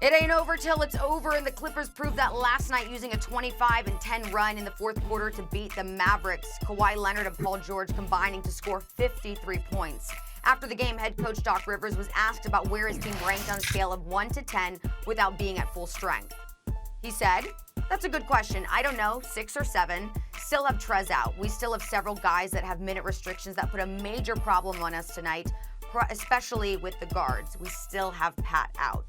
It ain't over till it's over, and the Clippers proved that last night using a 25-10 run in the fourth quarter to beat the Mavericks. Kawhi Leonard and Paul George combining to score 53 points. After the game, head coach Doc Rivers was asked about where his team ranked on a scale of 1 to 10 without being at full strength. He said, "That's a good question. I don't know, 6 or 7. Still have Trez out. We still have several guys that have minute restrictions that put a major problem on us tonight, especially with the guards. We still have Pat out."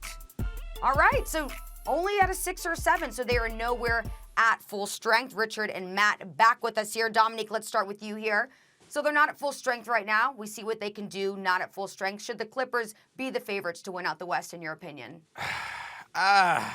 All right, so only at a 6 or 7, so they are nowhere at full strength. Richard and Matt back with us here. Dominique, let's start with you here. So they're not at full strength right now. We see what they can do, not at full strength. Should the Clippers be the favorites to win out the West, in your opinion? I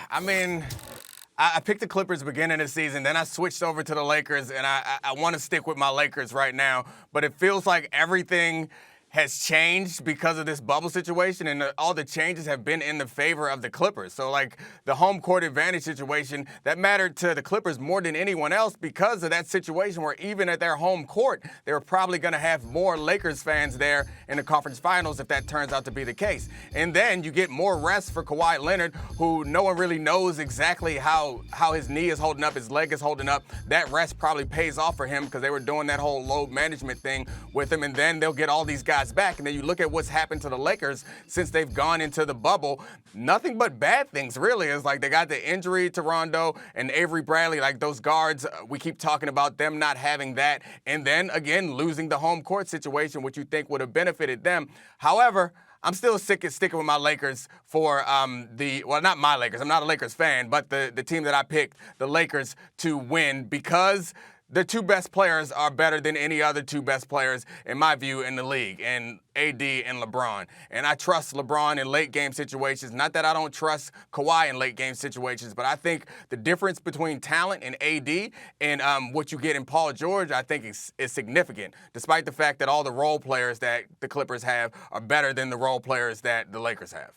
picked the Clippers beginning of the season, then I switched over to the Lakers, and I want to stick with my Lakers right now. But it feels like everything has changed because of this bubble situation, and all the changes have been in the favor of the Clippers. So, like, the home court advantage situation, that mattered to the Clippers more than anyone else because of that situation where even at their home court, they were probably going to have more Lakers fans there in the conference finals if that turns out to be the case. And then you get more rest for Kawhi Leonard, who no one really knows exactly how his knee is holding up, his leg is holding up. That rest probably pays off for him because they were doing that whole load management thing with him, and then they'll get all these guys back. And then you look at what's happened to the Lakers since they've gone into the bubble. Nothing but bad things, really. It's like they got the injury to Rondo and Avery Bradley, like those guards. We keep talking about them not having that. And then, again, losing the home court situation, which you think would have benefited them. However, I'm still sticking with my Lakers for not my Lakers. I'm not a Lakers fan, but the team that I picked, the Lakers, to win because the two best players are better than any other two best players, in my view, in the league, and AD and LeBron. And I trust LeBron in late-game situations. Not that I don't trust Kawhi in late-game situations, but I think the difference between talent and AD and what you get in Paul George, I think is significant, despite the fact that all the role players that the Clippers have are better than the role players that the Lakers have.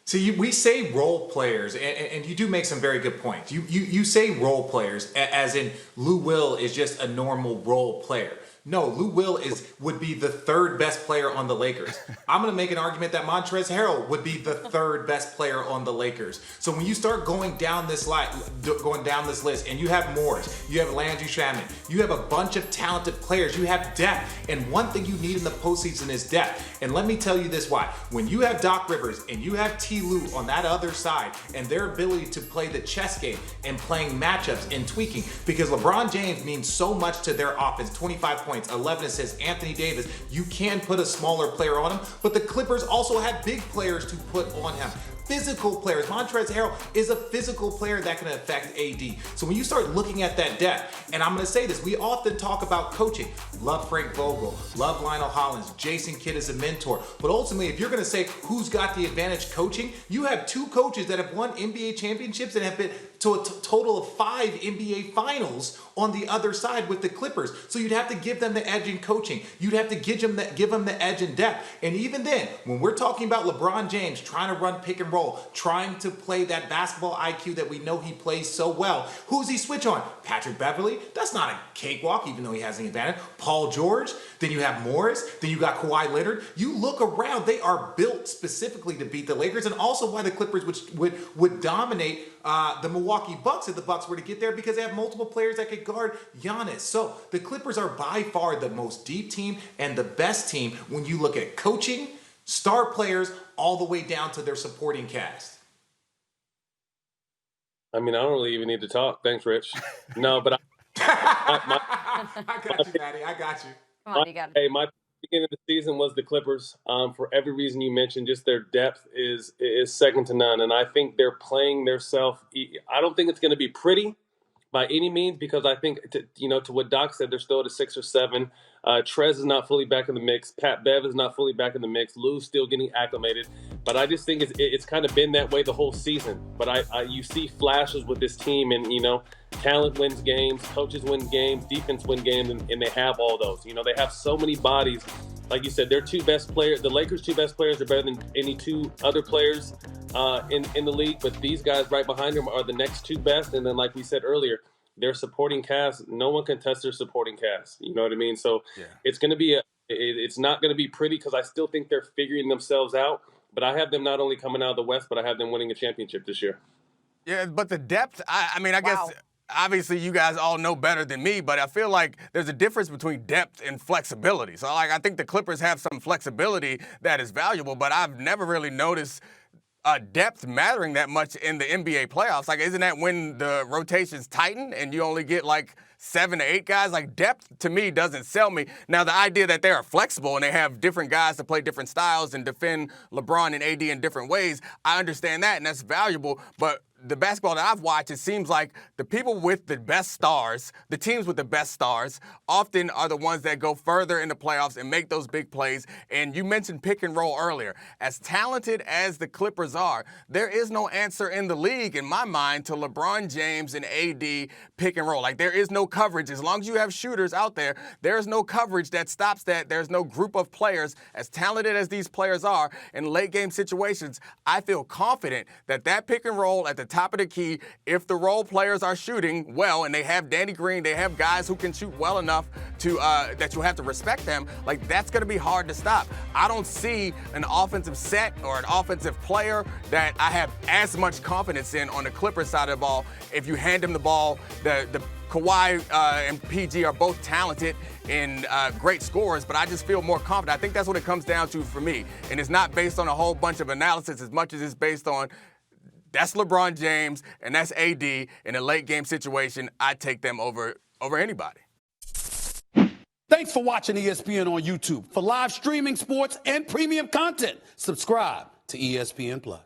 See, we say role players, and you do make some very good points. You say role players, as in Lou Will is just a normal role player. No, Lou Will would be the third best player on the Lakers. I'm going to make an argument that Montrezl Harrell would be the third best player on the Lakers. So when you start going down this list, and you have Morris, you have Landry Shamet, you have a bunch of talented players, you have depth, and one thing you need in the postseason is depth. And let me tell you this why. When you have Doc Rivers and you have T. Lue on that other side, and their ability to play the chess game and playing matchups and tweaking, because LeBron James means so much to their offense, 25 points, 11 assists, Anthony Davis, you can put a smaller player on him, but the Clippers also have big players to put on him. Physical players. Montrezl Harrell is a physical player that can affect AD. So when you start looking at that depth, and I'm going to say this, we often talk about coaching. Love Frank Vogel, love Lionel Hollins, Jason Kidd is a mentor. But ultimately, if you're going to say who's got the advantage coaching, you have two coaches that have won NBA championships and have been to a total of 5 NBA finals on the other side with the Clippers. So you'd have to give them the edge in coaching. You'd have to give them the edge in depth. And even then, when we're talking about LeBron James trying to run pick and roll, trying to play that basketball IQ that we know he plays so well, who's he switch on? Patrick Beverley? That's not a cakewalk, even though he has an advantage. Paul George? Then you have Morris? Then you got Kawhi Leonard? You look around, they are built specifically to beat the Lakers, and also why the Clippers would dominate the Milwaukee Bucks if the Bucks were to get there, because they have multiple players that could guard Giannis. So the Clippers are by far the most deep team and the best team when you look at coaching, star players, all the way down to their supporting cast. I mean, I don't really even need to talk. Thanks, Rich. No, but I got you, Maddie. I got you. Come on, you got it. Hey, my beginning of the season was the Clippers. For every reason you mentioned, just their depth is second to none. And I think they're playing themselves. I don't think it's going to be pretty by any means, because I think, to what Doc said, they're still at a 6 or 7. Trez is not fully back in the mix. Pat Bev is not fully back in the mix. Lou's still getting acclimated. But I just think it's kind of been that way the whole season. But you see flashes with this team, and, talent wins games, coaches win games, defense win games, and they have all those. They have so many bodies. Like you said, their two best players, the Lakers' two best players, are better than any two other players in the league. But these guys right behind them are the next two best. And then, like we said earlier, their supporting cast, no one can touch their supporting cast. You know what I mean? So It's going to be it's not going to be pretty, because I still think they're figuring themselves out. But I have them not only coming out of the West, but I have them winning a championship this year. Yeah, but the depth, I mean, I guess obviously you guys all know better than me, but I feel like there's a difference between depth and flexibility. So, like, I think the Clippers have some flexibility that is valuable, but I've never really noticed depth mattering that much in the NBA playoffs. Like, isn't that when the rotations tighten and you only get like 7 to 8 guys? Like, depth to me doesn't sell me. Now, the idea that they are flexible and they have different guys to play different styles and defend LeBron and AD in different ways, I understand that, and that's valuable. But the basketball that I've watched, it seems like the people with the best stars, the teams with the best stars, often are the ones that go further in the playoffs and make those big plays. And you mentioned pick and roll earlier. As talented as the Clippers are, there is no answer in the league, in my mind, to LeBron James and AD pick and roll. Like, there is no coverage. As long as you have shooters out there, there is no coverage that stops that. There's no group of players, as talented as these players are, in late game situations. I feel confident that that pick and roll at the top of the key, if the role players are shooting well and they have Danny Green, they have guys who can shoot well enough to that you have to respect them, like, that's going to be hard to stop. I don't see an offensive set or an offensive player that I have as much confidence in on the Clippers side of the ball. If you hand them the ball, the Kawhi and PG are both talented and great scorers, but I just feel more confident. I think that's what it comes down to for me. And it's not based on a whole bunch of analysis as much as it's based on that's LeBron James and that's AD in a late game situation. I'd take them over anybody. Thanks for watching ESPN on YouTube. For live streaming sports and premium content, subscribe to ESPN+.